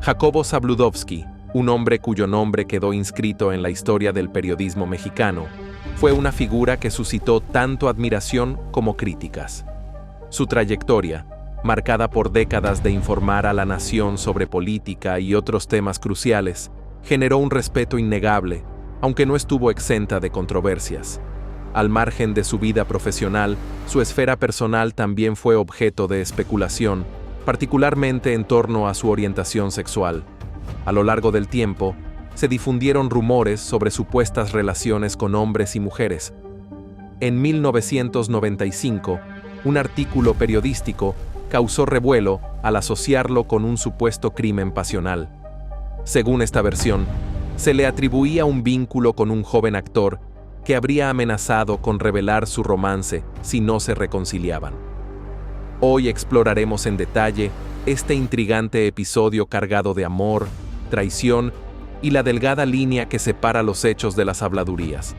Jacobo Zabludovsky, un hombre cuyo nombre quedó inscrito en la historia del periodismo mexicano, fue una figura que suscitó tanto admiración como críticas. Su trayectoria, marcada por décadas de informar a la nación sobre política y otros temas cruciales, generó un respeto innegable, aunque no estuvo exenta de controversias. Al margen de su vida profesional, su esfera personal también fue objeto de especulación, particularmente en torno a su orientación sexual. A lo largo del tiempo, se difundieron rumores sobre supuestas relaciones con hombres y mujeres. En 1995, un artículo periodístico causó revuelo al asociarlo con un supuesto crimen pasional. Según esta versión, se le atribuía un vínculo con un joven actor que habría amenazado con revelar su romance si no se reconciliaban. Hoy exploraremos en detalle este intrigante episodio cargado de amor, traición y la delgada línea que separa los hechos de las habladurías.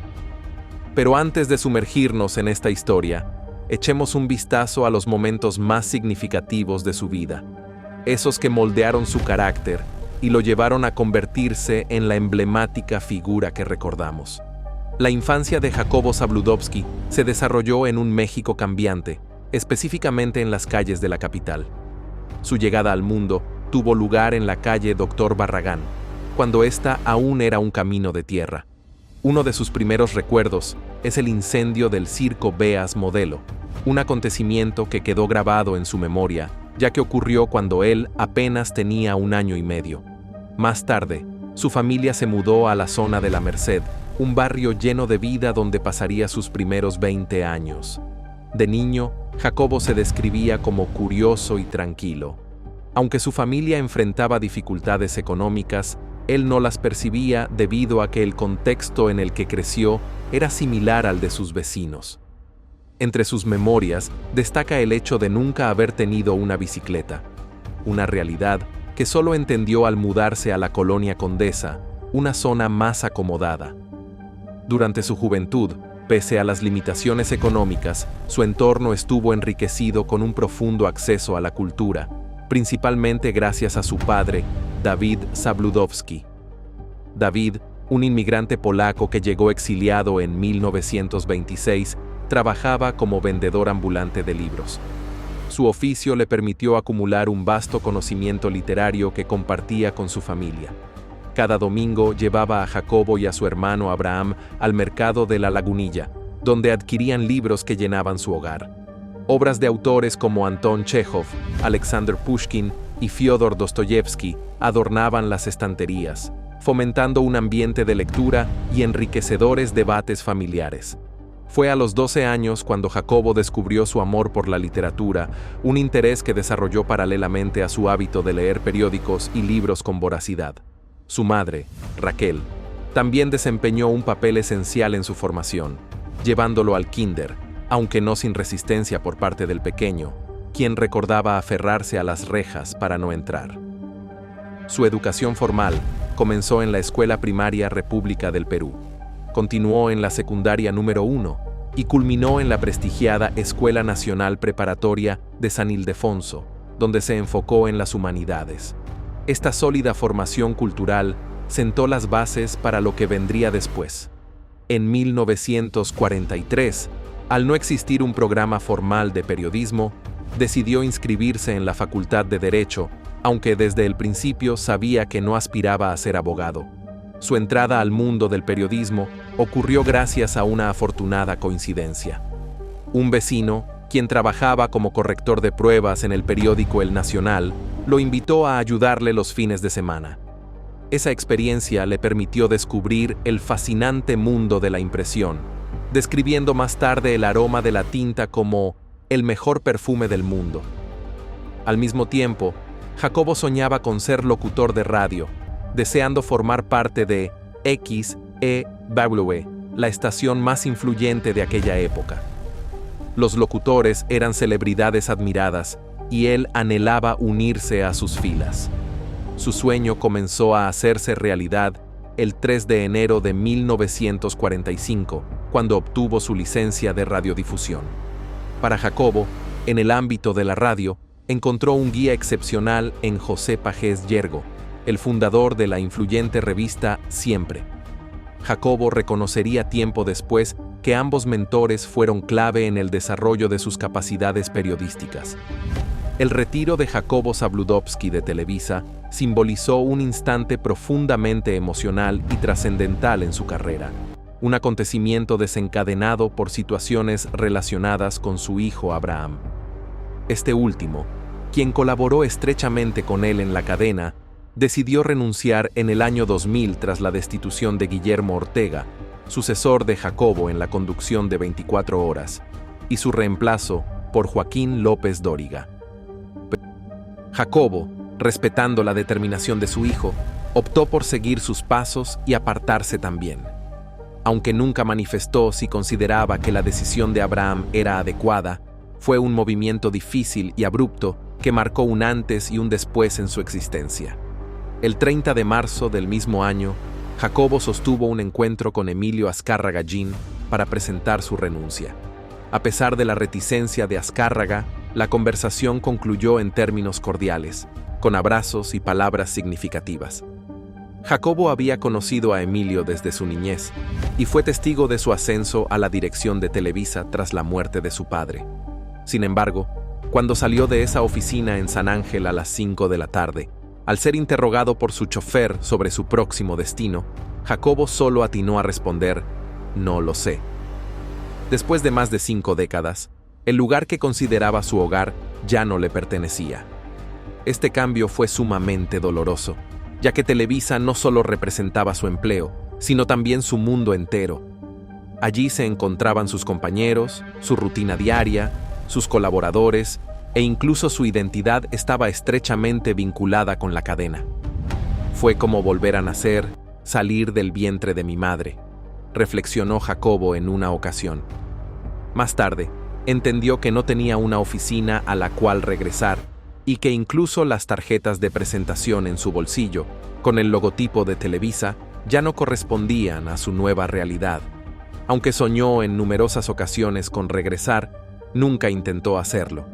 Pero antes de sumergirnos en esta historia, echemos un vistazo a los momentos más significativos de su vida, esos que moldearon su carácter y lo llevaron a convertirse en la emblemática figura que recordamos. La infancia de Jacobo Zabludovsky se desarrolló en un México cambiante, específicamente en las calles de la capital. Su llegada al mundo tuvo lugar en la calle Doctor Barragán, cuando ésta aún era un camino de tierra. Uno de sus primeros recuerdos es el incendio del Circo Beas Modelo, un acontecimiento que quedó grabado en su memoria, ya que ocurrió cuando él apenas tenía 1 año y medio. Más tarde, su familia se mudó a la zona de La Merced, un barrio lleno de vida donde pasaría sus primeros 20 años. De niño, Jacobo se describía como curioso y tranquilo. Aunque su familia enfrentaba dificultades económicas, él no las percibía debido a que el contexto en el que creció era similar al de sus vecinos. Entre sus memorias destaca el hecho de nunca haber tenido una bicicleta, una realidad que solo entendió al mudarse a la Colonia Condesa, una zona más acomodada. Durante su juventud, pese a las limitaciones económicas, su entorno estuvo enriquecido con un profundo acceso a la cultura, principalmente gracias a su padre, David Zabludovsky. David, un inmigrante polaco que llegó exiliado en 1926, trabajaba como vendedor ambulante de libros. Su oficio le permitió acumular un vasto conocimiento literario que compartía con su familia. Cada domingo llevaba a Jacobo y a su hermano Abraham al mercado de La Lagunilla, donde adquirían libros que llenaban su hogar. Obras de autores como Anton Chejov, Alexander Pushkin y Fyodor Dostoyevsky adornaban las estanterías, fomentando un ambiente de lectura y enriquecedores debates familiares. Fue a los 12 años cuando Jacobo descubrió su amor por la literatura, un interés que desarrolló paralelamente a su hábito de leer periódicos y libros con voracidad. Su madre, Raquel, también desempeñó un papel esencial en su formación, llevándolo al kinder, aunque no sin resistencia por parte del pequeño, quien recordaba aferrarse a las rejas para no entrar. Su educación formal comenzó en la Escuela Primaria República del Perú, continuó en la secundaria número 1 y culminó en la prestigiada Escuela Nacional Preparatoria de San Ildefonso, donde se enfocó en las humanidades. Esta sólida formación cultural sentó las bases para lo que vendría después. En 1943, al no existir un programa formal de periodismo, decidió inscribirse en la Facultad de Derecho, aunque desde el principio sabía que no aspiraba a ser abogado. Su entrada al mundo del periodismo ocurrió gracias a una afortunada coincidencia. Un vecino, quien trabajaba como corrector de pruebas en el periódico El Nacional, lo invitó a ayudarle los fines de semana. Esa experiencia le permitió descubrir el fascinante mundo de la impresión, describiendo más tarde el aroma de la tinta como el mejor perfume del mundo. Al mismo tiempo, Jacobo soñaba con ser locutor de radio, deseando formar parte de XEW, la estación más influyente de aquella época. Los locutores eran celebridades admiradas y él anhelaba unirse a sus filas. Su sueño comenzó a hacerse realidad el 3 de enero de 1945, cuando obtuvo su licencia de radiodifusión. Para Jacobo, en el ámbito de la radio, encontró un guía excepcional en José Pagés Yergo, el fundador de la influyente revista Siempre. Jacobo reconocería tiempo después que ambos mentores fueron clave en el desarrollo de sus capacidades periodísticas. El retiro de Jacobo Zabludovsky de Televisa simbolizó un instante profundamente emocional y trascendental en su carrera, un acontecimiento desencadenado por situaciones relacionadas con su hijo Abraham. Este último, quien colaboró estrechamente con él en la cadena, decidió renunciar en el año 2000 tras la destitución de Guillermo Ortega, sucesor de Jacobo en la conducción de 24 horas, y su reemplazo por Joaquín López Dóriga. Jacobo, respetando la determinación de su hijo, optó por seguir sus pasos y apartarse también. Aunque nunca manifestó si consideraba que la decisión de Abraham era adecuada, fue un movimiento difícil y abrupto que marcó un antes y un después en su existencia. El 30 de marzo del mismo año, Jacobo sostuvo un encuentro con Emilio Azcárraga Gin para presentar su renuncia. A pesar de la reticencia de Azcárraga, la conversación concluyó en términos cordiales, con abrazos y palabras significativas. Jacobo había conocido a Emilio desde su niñez y fue testigo de su ascenso a la dirección de Televisa tras la muerte de su padre. Sin embargo, cuando salió de esa oficina en San Ángel a las 5 de la tarde, al ser interrogado por su chofer sobre su próximo destino, Jacobo solo atinó a responder: «No lo sé». Después de más de 5 décadas, el lugar que consideraba su hogar ya no le pertenecía. Este cambio fue sumamente doloroso, ya que Televisa no solo representaba su empleo, sino también su mundo entero. Allí se encontraban sus compañeros, su rutina diaria, sus colaboradores, e incluso su identidad estaba estrechamente vinculada con la cadena. Fue como volver a nacer, salir del vientre de mi madre, reflexionó Jacobo en una ocasión. Más tarde, entendió que no tenía una oficina a la cual regresar y que incluso las tarjetas de presentación en su bolsillo, con el logotipo de Televisa, ya no correspondían a su nueva realidad. Aunque soñó en numerosas ocasiones con regresar, nunca intentó hacerlo.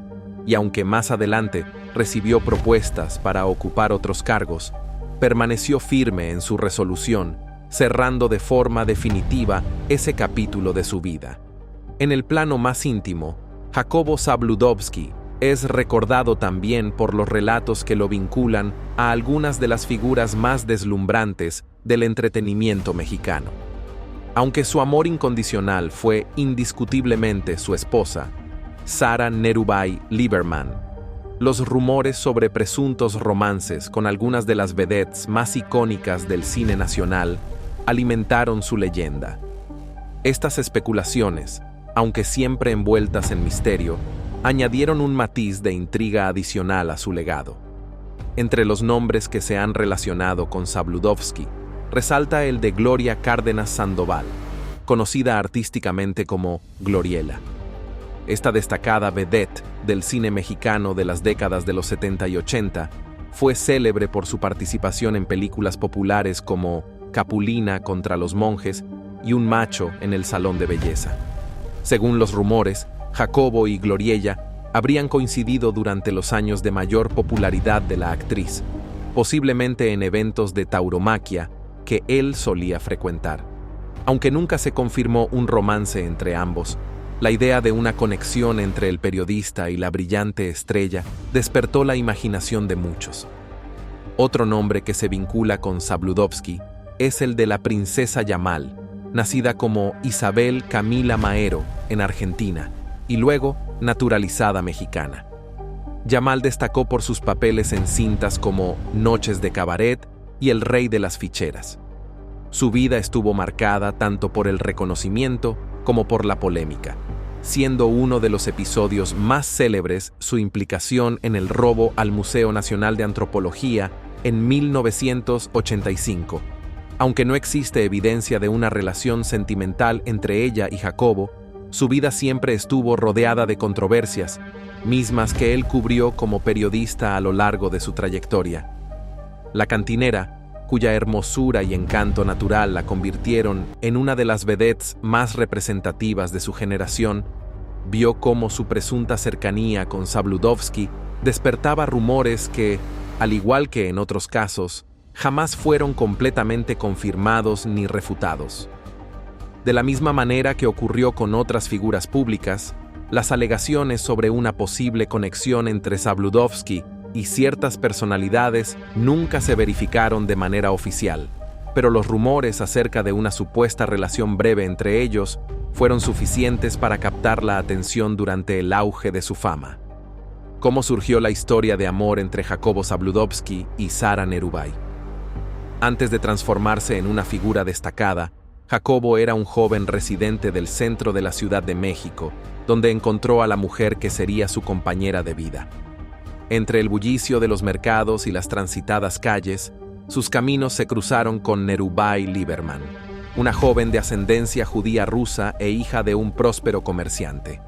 Y aunque más adelante recibió propuestas para ocupar otros cargos, permaneció firme en su resolución, cerrando de forma definitiva ese capítulo de su vida. En el plano más íntimo, Jacobo Zabludovsky es recordado también por los relatos que lo vinculan a algunas de las figuras más deslumbrantes del entretenimiento mexicano. Aunque su amor incondicional fue indiscutiblemente su esposa, Sara Nerubay Lieberman, los rumores sobre presuntos romances con algunas de las vedettes más icónicas del cine nacional alimentaron su leyenda. Estas especulaciones, aunque siempre envueltas en misterio, añadieron un matiz de intriga adicional a su legado. Entre los nombres que se han relacionado con Zabludovsky, resalta el de Gloria Cárdenas Sandoval, conocida artísticamente como Gloriela. Esta destacada vedette del cine mexicano de las décadas de los 70 y 80 fue célebre por su participación en películas populares como Capulina contra los monjes y Un macho en el salón de belleza. Según los rumores, Jacobo y Gloriella habrían coincidido durante los años de mayor popularidad de la actriz, posiblemente en eventos de tauromaquia que él solía frecuentar. Aunque nunca se confirmó un romance entre ambos, la idea de una conexión entre el periodista y la brillante estrella despertó la imaginación de muchos. Otro nombre que se vincula con Zabludovsky es el de la princesa Yamal, nacida como Isabel Camila Maero en Argentina y luego naturalizada mexicana. Yamal destacó por sus papeles en cintas como Noches de Cabaret y El Rey de las Ficheras. Su vida estuvo marcada tanto por el reconocimiento como por la polémica, siendo uno de los episodios más célebres su implicación en el robo al Museo Nacional de Antropología en 1985. Aunque no existe evidencia de una relación sentimental entre ella y Jacobo, su vida siempre estuvo rodeada de controversias, mismas que él cubrió como periodista a lo largo de su trayectoria. La cantinera, cuya hermosura y encanto natural la convirtieron en una de las vedettes más representativas de su generación, vio cómo su presunta cercanía con Zabludovsky despertaba rumores que, al igual que en otros casos, jamás fueron completamente confirmados ni refutados. De la misma manera que ocurrió con otras figuras públicas, las alegaciones sobre una posible conexión entre Zabludovsky y ciertas personalidades nunca se verificaron de manera oficial, pero los rumores acerca de una supuesta relación breve entre ellos fueron suficientes para captar la atención durante el auge de su fama. ¿Cómo surgió la historia de amor entre Jacobo Zabludovsky y Sara Nerubai? Antes de transformarse en una figura destacada, Jacobo era un joven residente del centro de la Ciudad de México, donde encontró a la mujer que sería su compañera de vida. Entre el bullicio de los mercados y las transitadas calles, sus caminos se cruzaron con Nerubai Lieberman, una joven de ascendencia judía rusa e hija de un próspero comerciante.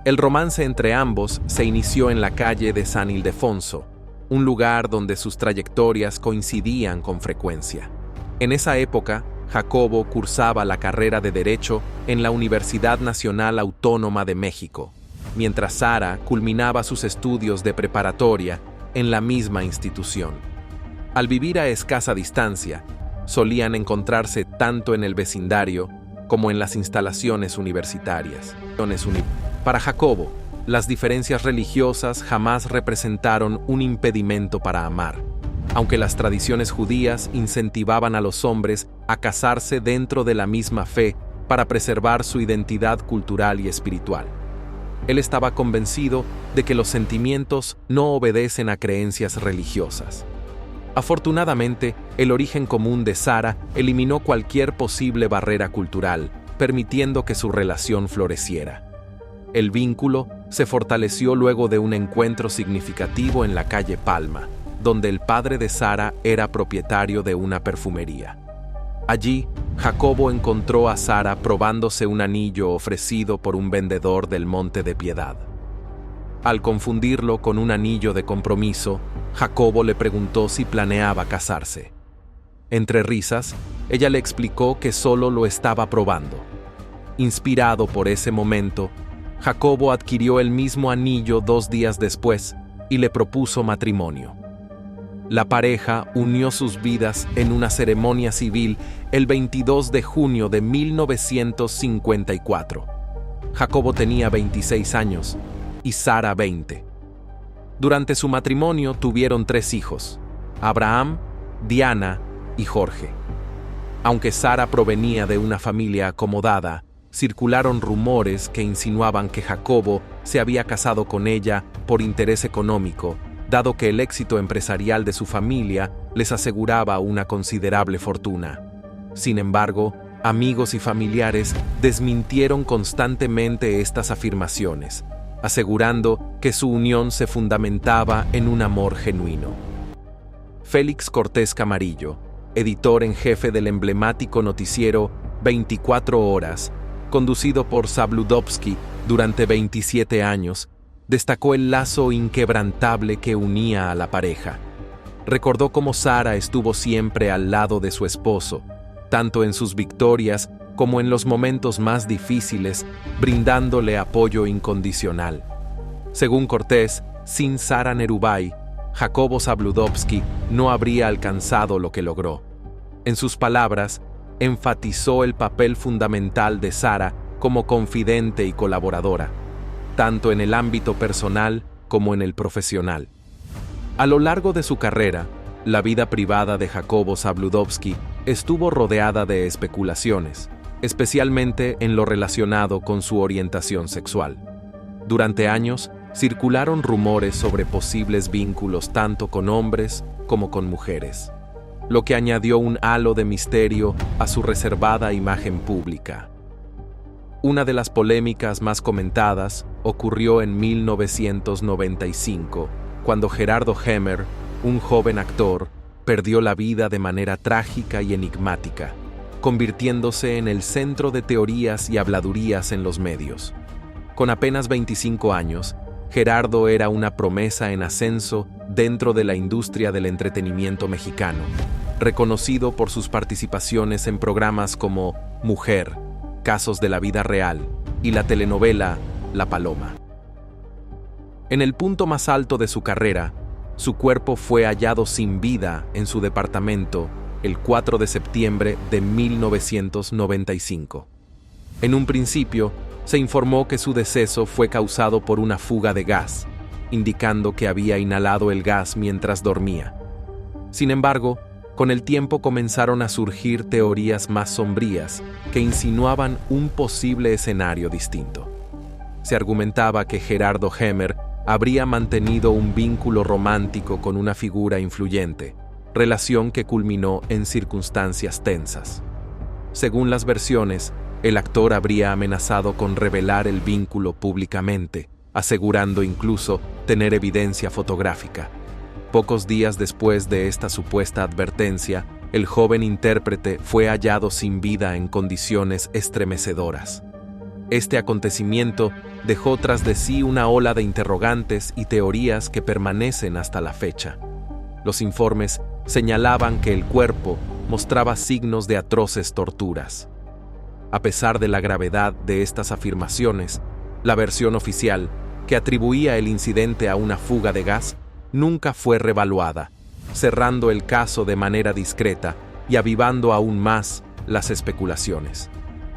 El romance entre ambos se inició en la calle de San Ildefonso, un lugar donde sus trayectorias coincidían con frecuencia. En esa época, Jacobo cursaba la carrera de Derecho en la Universidad Nacional Autónoma de México, mientras Sara culminaba sus estudios de preparatoria en la misma institución. Al vivir a escasa distancia, solían encontrarse tanto en el vecindario como en las instalaciones universitarias. Para Jacobo, las diferencias religiosas jamás representaron un impedimento para amar, aunque las tradiciones judías incentivaban a los hombres a casarse dentro de la misma fe para preservar su identidad cultural y espiritual. Él estaba convencido de que los sentimientos no obedecen a creencias religiosas. Afortunadamente, el origen común de Sara eliminó cualquier posible barrera cultural, permitiendo que su relación floreciera. El vínculo se fortaleció luego de un encuentro significativo en la calle Palma, donde el padre de Sara era propietario de una perfumería. Allí, Jacobo encontró a Sara probándose un anillo ofrecido por un vendedor del Monte de Piedad. Al confundirlo con un anillo de compromiso, Jacobo le preguntó si planeaba casarse. Entre risas, ella le explicó que solo lo estaba probando. Inspirado por ese momento, Jacobo adquirió el mismo anillo 2 días después y le propuso matrimonio. La pareja unió sus vidas en una ceremonia civil el 22 de junio de 1954. Jacobo tenía 26 años y Sara 20. Durante su matrimonio tuvieron 3 hijos: Abraham, Diana y Jorge. Aunque Sara provenía de una familia acomodada, circularon rumores que insinuaban que Jacobo se había casado con ella por interés económico, dado que el éxito empresarial de su familia les aseguraba una considerable fortuna. Sin embargo, amigos y familiares desmintieron constantemente estas afirmaciones, asegurando que su unión se fundamentaba en un amor genuino. Félix Cortés Camarillo, editor en jefe del emblemático noticiero 24 Horas, conducido por Zabludovsky durante 27 años, destacó el lazo inquebrantable que unía a la pareja. Recordó cómo Sara estuvo siempre al lado de su esposo, tanto en sus victorias como en los momentos más difíciles, brindándole apoyo incondicional. Según Cortés, sin Sara Nerubai, Jacobo Zabludovsky no habría alcanzado lo que logró. En sus palabras, enfatizó el papel fundamental de Sara como confidente y colaboradora, tanto en el ámbito personal como en el profesional. A lo largo de su carrera, la vida privada de Jacobo Zabludovsky estuvo rodeada de especulaciones, especialmente en lo relacionado con su orientación sexual. Durante años, circularon rumores sobre posibles vínculos tanto con hombres como con mujeres, lo que añadió un halo de misterio a su reservada imagen pública. Una de las polémicas más comentadas ocurrió en 1995, cuando Gerardo Hemer, un joven actor, perdió la vida de manera trágica y enigmática, convirtiéndose en el centro de teorías y habladurías en los medios. Con apenas 25 años, Gerardo era una promesa en ascenso dentro de la industria del entretenimiento mexicano, reconocido por sus participaciones en programas como Mujer, Casos de la Vida Real y la telenovela La Paloma. En el punto más alto de su carrera, Su cuerpo fue hallado sin vida en su departamento el 4 de septiembre de 1995. En un principio, se informó que su deceso fue causado por una fuga de gas, indicando que había inhalado el gas mientras dormía. Sin embargo, con el tiempo comenzaron a surgir teorías más sombrías que insinuaban un posible escenario distinto. Se argumentaba que Gerardo Hemer habría mantenido un vínculo romántico con una figura influyente, relación que culminó en circunstancias tensas. Según las versiones, el actor habría amenazado con revelar el vínculo públicamente, asegurando incluso tener evidencia fotográfica. Pocos días después de esta supuesta advertencia, el joven intérprete fue hallado sin vida en condiciones estremecedoras. Este acontecimiento dejó tras de sí una ola de interrogantes y teorías que permanecen hasta la fecha. Los informes señalaban que el cuerpo mostraba signos de atroces torturas. A pesar de la gravedad de estas afirmaciones, la versión oficial, que atribuía el incidente a una fuga de gas, nunca fue revaluada, cerrando el caso de manera discreta y avivando aún más las especulaciones.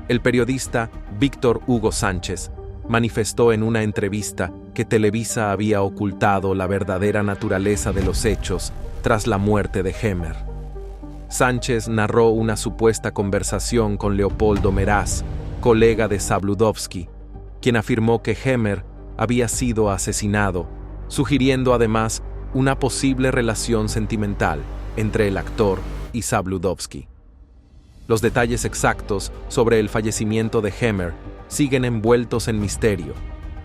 El periodista Víctor Hugo Sánchez manifestó en una entrevista que Televisa había ocultado la verdadera naturaleza de los hechos tras la muerte de Hemer. Sánchez narró una supuesta conversación con Leopoldo Meraz, colega de Zabludovsky, quien afirmó que Hemer había sido asesinado, sugiriendo además una posible relación sentimental entre el actor y Zabludovsky. Los detalles exactos sobre el fallecimiento de Hemer siguen envueltos en misterio,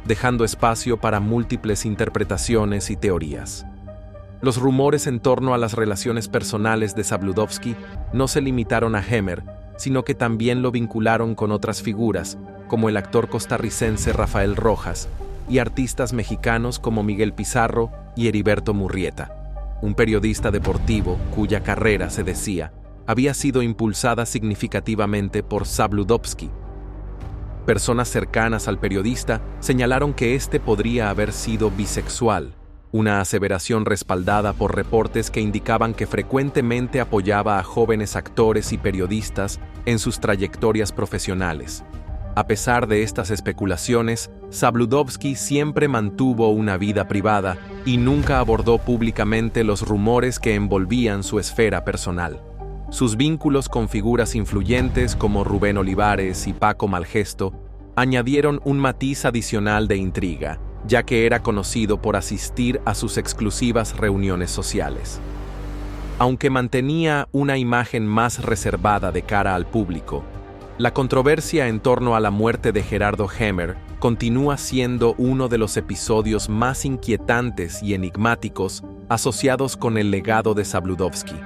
dejando espacio para múltiples interpretaciones y teorías. Los rumores en torno a las relaciones personales de Zabludovsky no se limitaron a Hemer, sino que también lo vincularon con otras figuras, como el actor costarricense Rafael Rojas, y artistas mexicanos como Miguel Pizarro y Heriberto Murrieta, un periodista deportivo cuya carrera, se decía, había sido impulsada significativamente por Zabludovsky. Personas cercanas al periodista señalaron que éste podría haber sido bisexual, una aseveración respaldada por reportes que indicaban que frecuentemente apoyaba a jóvenes actores y periodistas en sus trayectorias profesionales. A pesar de estas especulaciones, Zabludovsky siempre mantuvo una vida privada y nunca abordó públicamente los rumores que envolvían su esfera personal. Sus vínculos con figuras influyentes como Rubén Olivares y Paco Malgesto añadieron un matiz adicional de intriga, ya que era conocido por asistir a sus exclusivas reuniones sociales. Aunque mantenía una imagen más reservada de cara al público, la controversia en torno a la muerte de Gerardo Hemer continúa siendo uno de los episodios más inquietantes y enigmáticos asociados con el legado de Zabludovsky.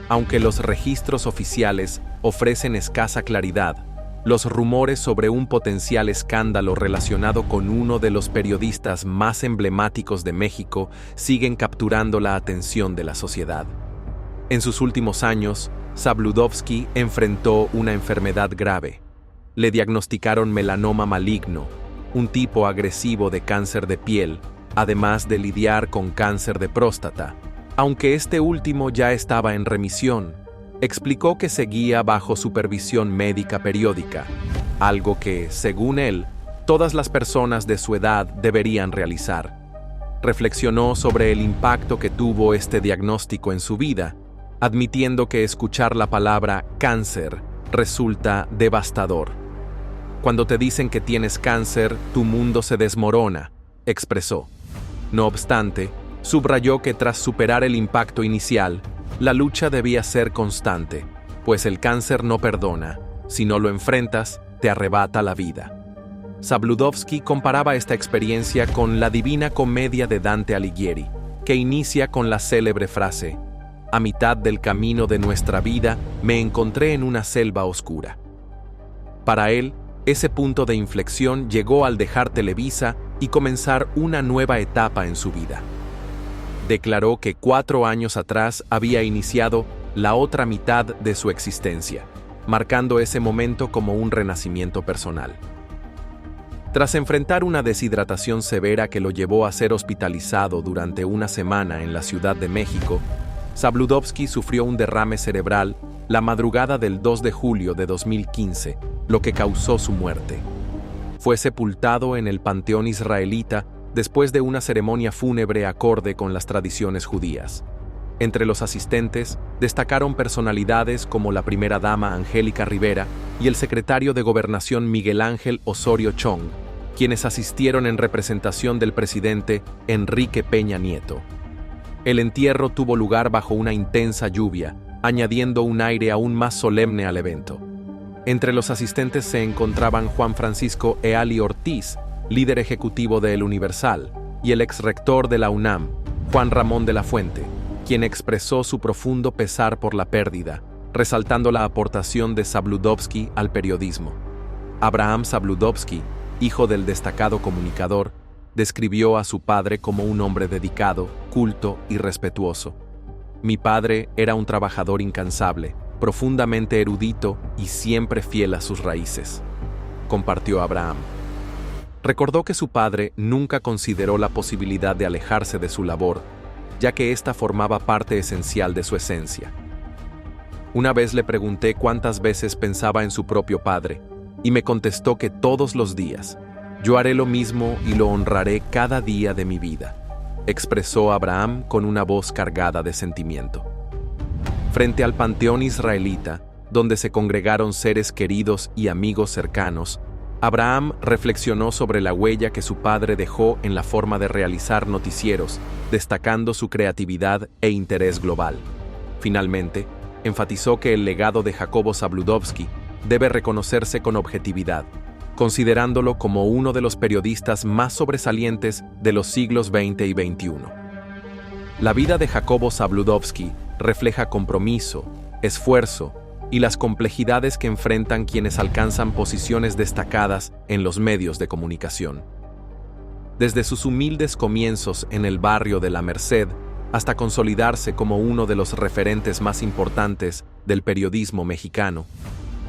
Aunque los registros oficiales ofrecen escasa claridad, los rumores sobre un potencial escándalo relacionado con uno de los periodistas más emblemáticos de México siguen capturando la atención de la sociedad. En sus últimos años, Zabludovsky enfrentó una enfermedad grave. Le diagnosticaron melanoma maligno, un tipo agresivo de cáncer de piel, además de lidiar con cáncer de próstata. Aunque este último ya estaba en remisión, explicó que seguía bajo supervisión médica periódica, algo que, según él, todas las personas de su edad deberían realizar. Reflexionó sobre el impacto que tuvo este diagnóstico en su vida, admitiendo que escuchar la palabra cáncer resulta devastador. Cuando te dicen que tienes cáncer, tu mundo se desmorona, expresó. No obstante, subrayó que tras superar el impacto inicial, la lucha debía ser constante, pues el cáncer no perdona. Si no lo enfrentas, te arrebata la vida. Zabludovsky comparaba esta experiencia con la Divina Comedia de Dante Alighieri, que inicia con la célebre frase: «A mitad del camino de nuestra vida me encontré en una selva oscura». Para él, ese punto de inflexión llegó al dejar Televisa y comenzar una nueva etapa en su vida. Declaró que 4 años atrás había iniciado la otra mitad de su existencia, marcando ese momento como un renacimiento personal. Tras enfrentar una deshidratación severa que lo llevó a ser hospitalizado durante una semana en la Ciudad de México, Zabludovsky sufrió un derrame cerebral la madrugada del 2 de julio de 2015, lo que causó su muerte. Fue sepultado en el panteón israelita después de una ceremonia fúnebre acorde con las tradiciones judías. Entre los asistentes destacaron personalidades como la primera dama Angélica Rivera y el secretario de Gobernación Miguel Ángel Osorio Chong, quienes asistieron en representación del presidente Enrique Peña Nieto. El entierro tuvo lugar bajo una intensa lluvia, añadiendo un aire aún más solemne al evento. Entre los asistentes se encontraban Juan Francisco Eali Ortiz, líder ejecutivo de El Universal, y el exrector de la UNAM, Juan Ramón de la Fuente, quien expresó su profundo pesar por la pérdida, resaltando la aportación de Zabludovsky al periodismo. Abraham Zabludovsky, hijo del destacado comunicador, describió a su padre como un hombre dedicado, culto y respetuoso. Mi padre era un trabajador incansable, profundamente erudito y siempre fiel a sus raíces, compartió Abraham. Recordó que su padre nunca consideró la posibilidad de alejarse de su labor, ya que ésta formaba parte esencial de su esencia. Una vez le pregunté cuántas veces pensaba en su propio padre, y me contestó que todos los días. Yo haré lo mismo y lo honraré cada día de mi vida, expresó Abraham con una voz cargada de sentimiento. Frente al panteón israelita, donde se congregaron seres queridos y amigos cercanos, Abraham reflexionó sobre la huella que su padre dejó en la forma de realizar noticieros, destacando su creatividad e interés global. Finalmente, enfatizó que el legado de Jacobo Zabludovsky debe reconocerse con objetividad, considerándolo como uno de los periodistas más sobresalientes de los siglos XX y XXI. La vida de Jacobo Zabludovsky refleja compromiso, esfuerzo y las complejidades que enfrentan quienes alcanzan posiciones destacadas en los medios de comunicación. Desde sus humildes comienzos en el barrio de La Merced hasta consolidarse como uno de los referentes más importantes del periodismo mexicano,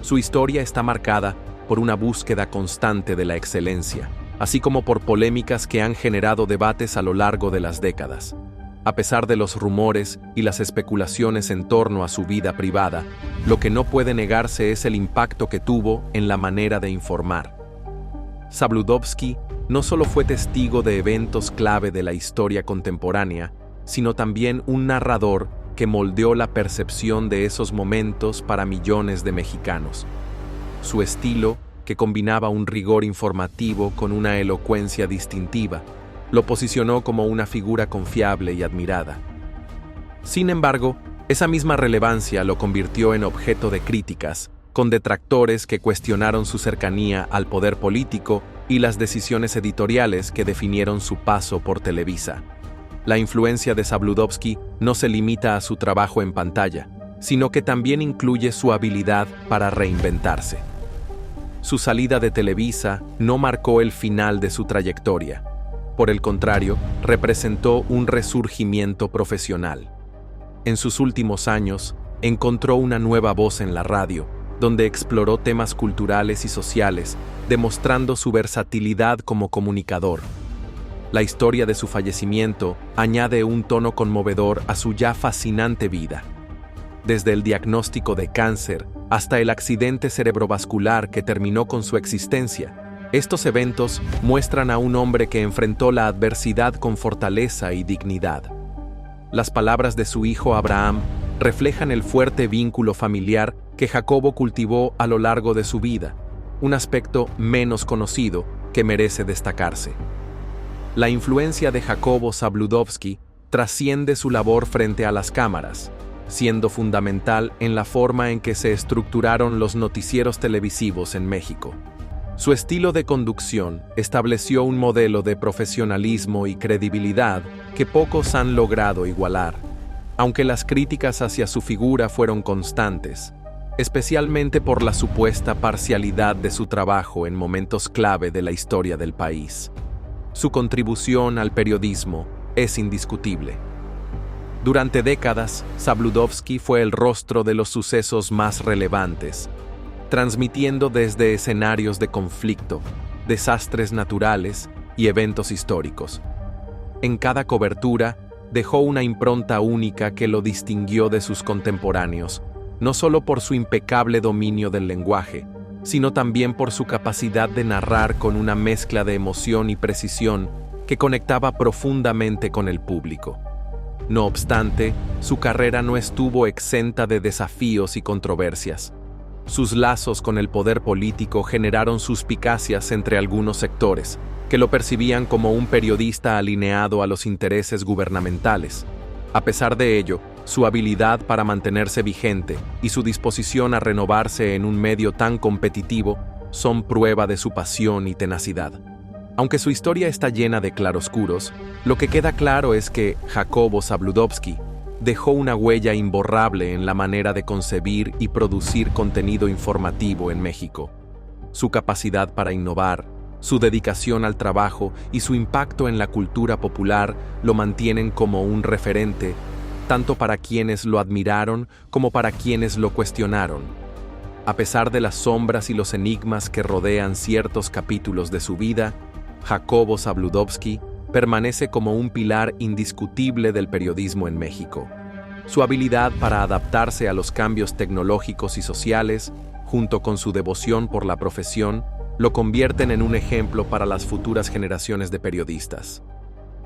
su historia está marcada por una búsqueda constante de la excelencia, así como por polémicas que han generado debates a lo largo de las décadas. A pesar de los rumores y las especulaciones en torno a su vida privada, lo que no puede negarse es el impacto que tuvo en la manera de informar. Zabludovsky no solo fue testigo de eventos clave de la historia contemporánea, sino también un narrador que moldeó la percepción de esos momentos para millones de mexicanos. Su estilo, que combinaba un rigor informativo con una elocuencia distintiva, lo posicionó como una figura confiable y admirada. Sin embargo, esa misma relevancia lo convirtió en objeto de críticas, con detractores que cuestionaron su cercanía al poder político y las decisiones editoriales que definieron su paso por Televisa. La influencia de Zabludovsky no se limita a su trabajo en pantalla, sino que también incluye su habilidad para reinventarse. Su salida de Televisa no marcó el final de su trayectoria. Por el contrario, representó un resurgimiento profesional. En sus últimos años, encontró una nueva voz en la radio, donde exploró temas culturales y sociales, demostrando su versatilidad como comunicador. La historia de su fallecimiento añade un tono conmovedor a su ya fascinante vida. Desde el diagnóstico de cáncer hasta el accidente cerebrovascular que terminó con su existencia, estos eventos muestran a un hombre que enfrentó la adversidad con fortaleza y dignidad. Las palabras de su hijo Abraham reflejan el fuerte vínculo familiar que Jacobo cultivó a lo largo de su vida, un aspecto menos conocido que merece destacarse. La influencia de Jacobo Zabludovsky trasciende su labor frente a las cámaras, siendo fundamental en la forma en que se estructuraron los noticieros televisivos en México. Su estilo de conducción estableció un modelo de profesionalismo y credibilidad que pocos han logrado igualar, aunque las críticas hacia su figura fueron constantes, especialmente por la supuesta parcialidad de su trabajo en momentos clave de la historia del país. Su contribución al periodismo es indiscutible. Durante décadas, Zabludovsky fue el rostro de los sucesos más relevantes, transmitiendo desde escenarios de conflicto, desastres naturales y eventos históricos. En cada cobertura, dejó una impronta única que lo distinguió de sus contemporáneos, no solo por su impecable dominio del lenguaje, sino también por su capacidad de narrar con una mezcla de emoción y precisión que conectaba profundamente con el público. No obstante, su carrera no estuvo exenta de desafíos y controversias. Sus lazos con el poder político generaron suspicacias entre algunos sectores, que lo percibían como un periodista alineado a los intereses gubernamentales. A pesar de ello, su habilidad para mantenerse vigente y su disposición a renovarse en un medio tan competitivo son prueba de su pasión y tenacidad. Aunque su historia está llena de claroscuros, lo que queda claro es que Jacobo Zabludovsky dejó una huella imborrable en la manera de concebir y producir contenido informativo en México. Su capacidad para innovar, su dedicación al trabajo y su impacto en la cultura popular lo mantienen como un referente, tanto para quienes lo admiraron como para quienes lo cuestionaron. A pesar de las sombras y los enigmas que rodean ciertos capítulos de su vida, Jacobo Zabludovsky permanece como un pilar indiscutible del periodismo en México. Su habilidad para adaptarse a los cambios tecnológicos y sociales, junto con su devoción por la profesión, lo convierten en un ejemplo para las futuras generaciones de periodistas.